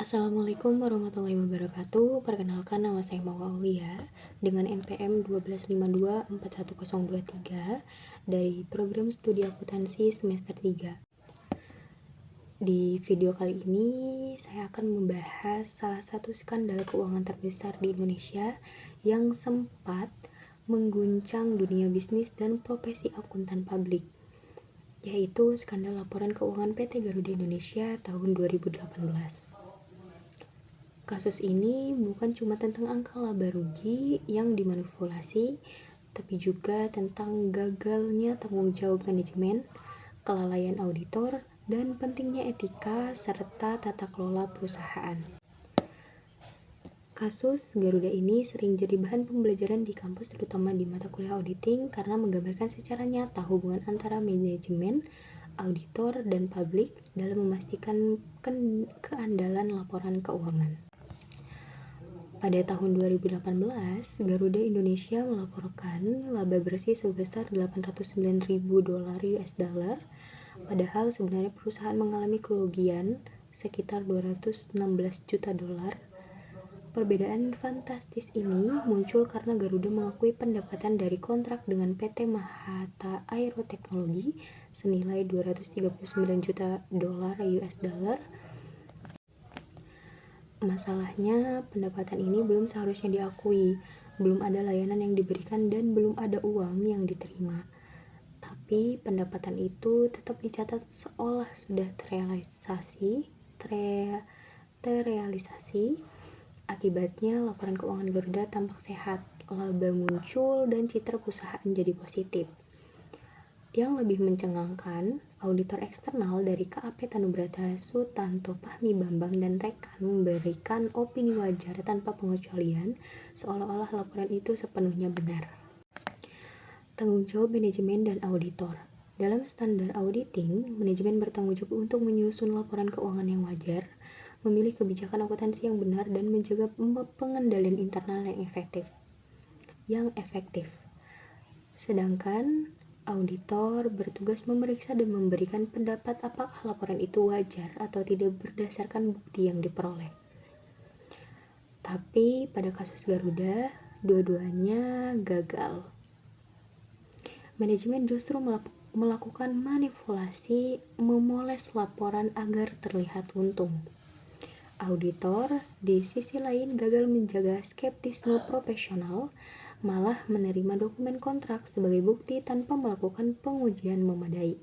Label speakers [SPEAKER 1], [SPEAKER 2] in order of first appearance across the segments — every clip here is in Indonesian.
[SPEAKER 1] Assalamualaikum warahmatullahi wabarakatuh. Perkenalkan, nama saya Mauwa Aulia dengan NPM 1252411023 dari program studi akuntansi semester 3. Di video kali ini saya akan membahas salah satu skandal keuangan terbesar di Indonesia yang sempat mengguncang dunia bisnis dan profesi akuntan publik, yaitu skandal laporan keuangan PT Garuda Indonesia tahun 2018. Kasus ini bukan cuma tentang angka laba rugi yang dimanipulasi, tapi juga tentang gagalnya tanggung jawab manajemen, kelalaian auditor, dan pentingnya etika serta tata kelola perusahaan. Kasus Garuda ini sering jadi bahan pembelajaran di kampus, terutama di mata kuliah auditing, karena menggambarkan secara nyata hubungan antara manajemen, auditor, dan publik dalam memastikan keandalan laporan keuangan. Pada tahun 2018, Garuda Indonesia melaporkan laba bersih sebesar $809.000, padahal sebenarnya perusahaan mengalami kerugian sekitar $216 juta. Perbedaan fantastis ini muncul karena Garuda mengakui pendapatan dari kontrak dengan PT Mahata Aeroteknologi senilai $239 juta. Masalahnya, pendapatan ini belum seharusnya diakui, belum ada layanan yang diberikan dan belum ada uang yang diterima. Tapi pendapatan itu tetap dicatat seolah sudah terrealisasi. Akibatnya, laporan keuangan Garuda tampak sehat, laba muncul, dan citra perusahaan jadi positif. Yang lebih mencengangkan, auditor eksternal dari KAP Tanubrata Sutanto Fahmi Bambang dan rekan memberikan opini wajar tanpa pengecualian, seolah-olah laporan itu sepenuhnya benar. Tanggung jawab manajemen dan auditor. Dalam standar auditing, manajemen bertanggung jawab untuk menyusun laporan keuangan yang wajar, memilih kebijakan akuntansi yang benar, dan menjaga pengendalian internal yang efektif. Sedangkan auditor bertugas memeriksa dan memberikan pendapat apakah laporan itu wajar atau tidak berdasarkan bukti yang diperoleh. Tapi pada kasus Garuda, dua-duanya gagal. Manajemen justru melakukan manipulasi, memoles laporan agar terlihat untung. Auditor di sisi lain gagal menjaga skeptisme profesional, malah menerima dokumen kontrak sebagai bukti tanpa melakukan pengujian memadai.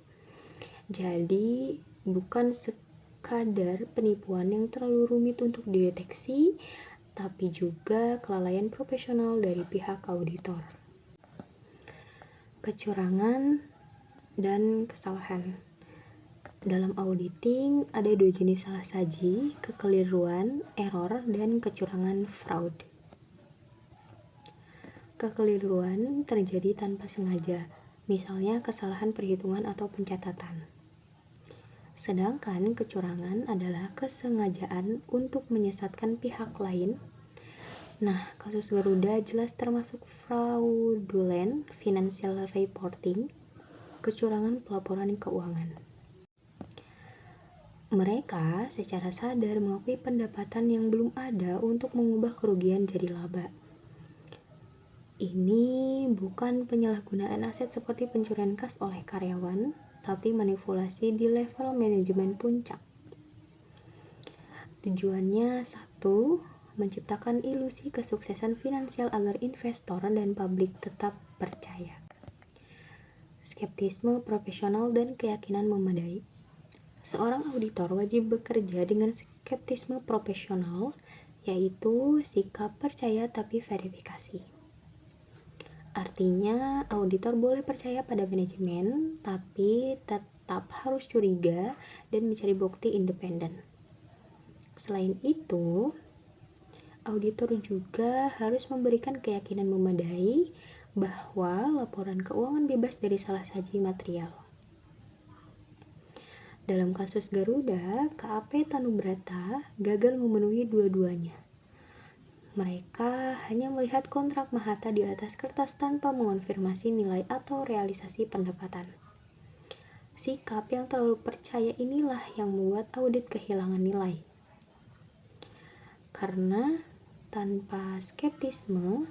[SPEAKER 1] Jadi, bukan sekadar penipuan yang terlalu rumit untuk dideteksi, tapi juga kelalaian profesional dari pihak auditor. Kecurangan dan kesalahan. Dalam auditing, ada dua jenis salah saji, kekeliruan, error, dan kecurangan, fraud. Kekeliruan terjadi tanpa sengaja, misalnya kesalahan perhitungan atau pencatatan. Sedangkan kecurangan adalah kesengajaan untuk menyesatkan pihak lain. Nah, kasus Garuda jelas termasuk fraudulent financial reporting, kecurangan pelaporan keuangan. Mereka secara sadar mengakui pendapatan yang belum ada untuk mengubah kerugian jadi laba. Ini bukan penyalahgunaan aset seperti pencurian kas oleh karyawan, tapi manipulasi di level manajemen puncak. Tujuannya satu, menciptakan ilusi kesuksesan finansial agar investor dan publik tetap percaya. Skeptisme profesional dan keyakinan memadai. Seorang auditor wajib bekerja dengan skeptisme profesional, yaitu sikap percaya tapi verifikasi. Artinya, auditor boleh percaya pada manajemen, tapi tetap harus curiga dan mencari bukti independen. Selain itu, auditor juga harus memberikan keyakinan memadai bahwa laporan keuangan bebas dari salah saji material. Dalam kasus Garuda, KAP Tanubrata gagal memenuhi dua-duanya. Mereka hanya melihat kontrak Mahata di atas kertas tanpa mengonfirmasi nilai atau realisasi pendapatan. Sikap yang terlalu percaya inilah yang membuat audit kehilangan nilai. Karena tanpa skeptisme,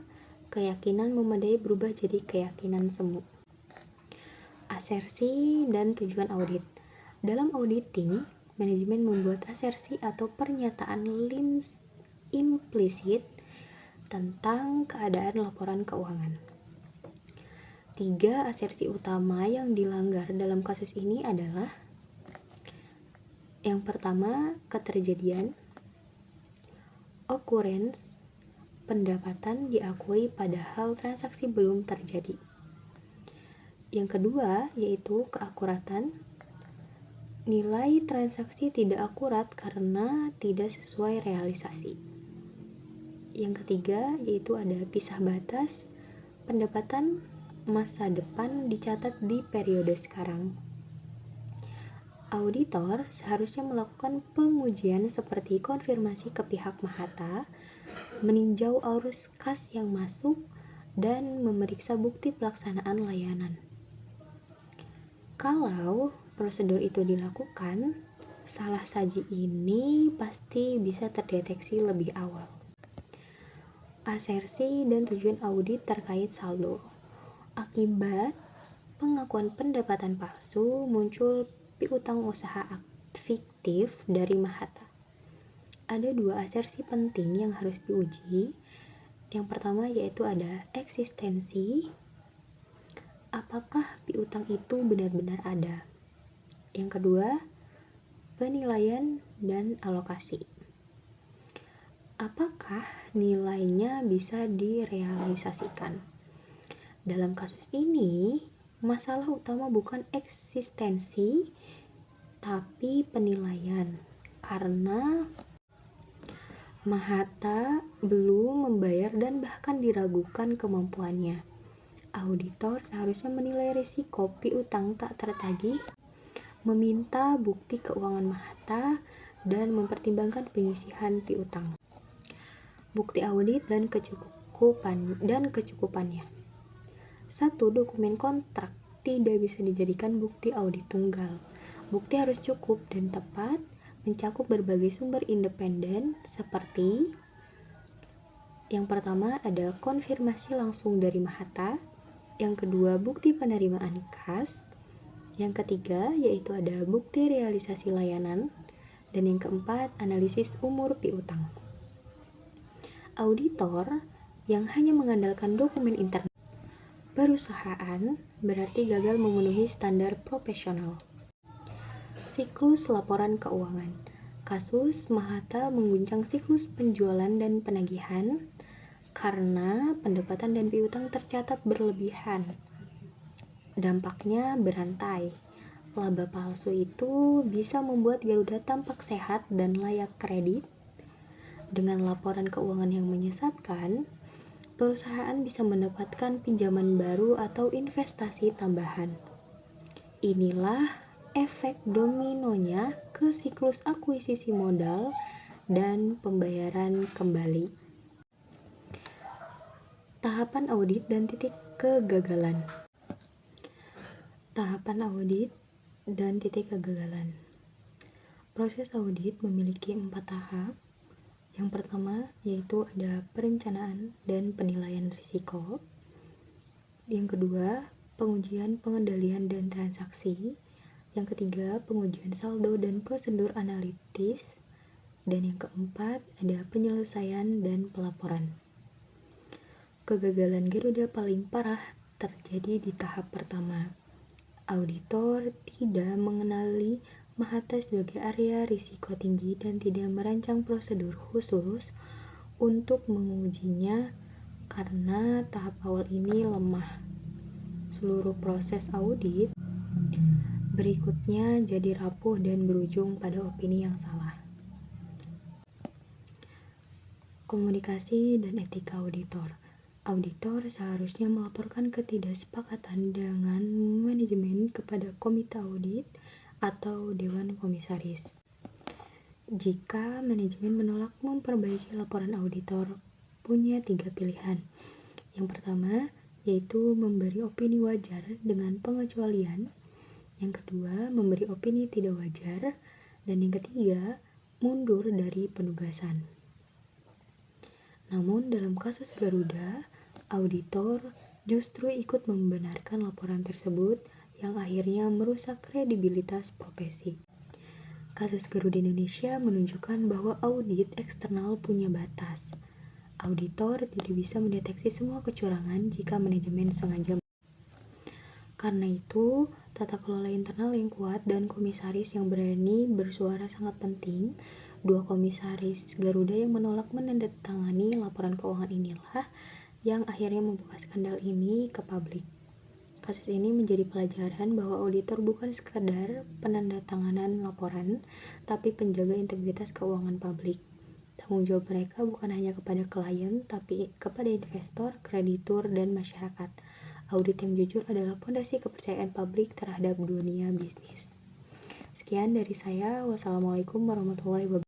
[SPEAKER 1] keyakinan memadai berubah jadi keyakinan semu. Asersi dan tujuan audit. Dalam auditing, manajemen membuat asersi atau pernyataan implisit tentang keadaan laporan keuangan. 3 asersi utama yang dilanggar dalam kasus ini adalah: yang pertama, keterjadian, occurrence, pendapatan diakui padahal transaksi belum terjadi. Yang kedua, yaitu keakuratan, nilai transaksi tidak akurat karena tidak sesuai realisasi. Yang ketiga, yaitu ada pisah batas, pendapatan masa depan dicatat di periode sekarang. Auditor seharusnya melakukan pengujian seperti konfirmasi ke pihak Mahata, meninjau arus kas yang masuk, dan memeriksa bukti pelaksanaan layanan. Kalau prosedur itu dilakukan, salah saji ini pasti bisa terdeteksi lebih awal. Asersi dan tujuan audit terkait saldo. Akibat pengakuan pendapatan palsu, muncul piutang usaha fiktif dari Mahata. Ada 2 asersi penting yang harus diuji. Yang pertama yaitu ada eksistensi. Apakah piutang itu benar-benar ada? Yang kedua, penilaian dan alokasi. Apakah nilainya bisa direalisasikan? Dalam kasus ini, masalah utama bukan eksistensi, tapi penilaian. Karena Mahata belum membayar dan bahkan diragukan kemampuannya. Auditor seharusnya menilai risiko piutang tak tertagih, meminta bukti keuangan Mahata, dan mempertimbangkan penyisihan piutang. Bukti audit dan kecukupannya. 1. Dokumen kontrak tidak bisa dijadikan bukti audit tunggal. Bukti harus cukup dan tepat, mencakup berbagai sumber independen seperti: yang pertama ada konfirmasi langsung dari Mahata, yang kedua bukti penerimaan kas, yang ketiga yaitu ada bukti realisasi layanan, dan yang keempat analisis umur piutang. Auditor yang hanya mengandalkan dokumen internal perusahaan berarti gagal memenuhi standar profesional. Siklus laporan keuangan. Kasus Mahata mengguncang siklus penjualan dan penagihan karena pendapatan dan piutang tercatat berlebihan. Dampaknya berantai. Laba palsu itu bisa membuat Garuda tampak sehat dan layak kredit. Dengan laporan keuangan yang menyesatkan, perusahaan bisa mendapatkan pinjaman baru atau investasi tambahan. Inilah efek dominonya ke siklus akuisisi modal dan pembayaran kembali. Tahapan audit dan titik kegagalan. Tahapan audit dan titik kegagalan. Proses audit memiliki 4 tahap. Yang pertama yaitu ada perencanaan dan penilaian risiko. Yang kedua, pengujian pengendalian dan transaksi. Yang ketiga, pengujian saldo dan prosedur analitis. Dan yang keempat, ada penyelesaian dan pelaporan. Kegagalan Garuda paling parah terjadi di tahap pertama. Auditor tidak mengenali Mahata sebagai area risiko tinggi dan tidak merancang prosedur khusus untuk mengujinya karena tahap awal ini lemah. Seluruh proses audit berikutnya jadi rapuh dan berujung pada opini yang salah. Komunikasi dan etika auditor. Auditor seharusnya melaporkan ketidaksepakatan dengan manajemen kepada komite audit atau dewan komisaris. Jika manajemen menolak memperbaiki laporan auditor, punya 3 pilihan. Yang pertama, yaitu memberi opini wajar dengan pengecualian. Yang kedua, memberi opini tidak wajar. Dan yang ketiga, mundur dari penugasan. Namun dalam kasus Garuda, auditor justru ikut membenarkan laporan tersebut yang akhirnya merusak kredibilitas profesi. Kasus Garuda Indonesia menunjukkan bahwa audit eksternal punya batas. Auditor tidak bisa mendeteksi semua kecurangan jika manajemen sengaja. Karena itu, tata kelola internal yang kuat dan komisaris yang berani bersuara sangat penting. Dua komisaris Garuda yang menolak menandatangani laporan keuangan inilah yang akhirnya membuka skandal ini ke publik. Kasus ini menjadi pelajaran bahwa auditor bukan sekadar penandatanganan laporan, tapi penjaga integritas keuangan publik. Tanggung jawab mereka bukan hanya kepada klien, tapi kepada investor, kreditur, dan masyarakat. Audit yang jujur adalah fondasi kepercayaan publik terhadap dunia bisnis. Sekian dari saya. Wassalamualaikum warahmatullahi wabarakatuh.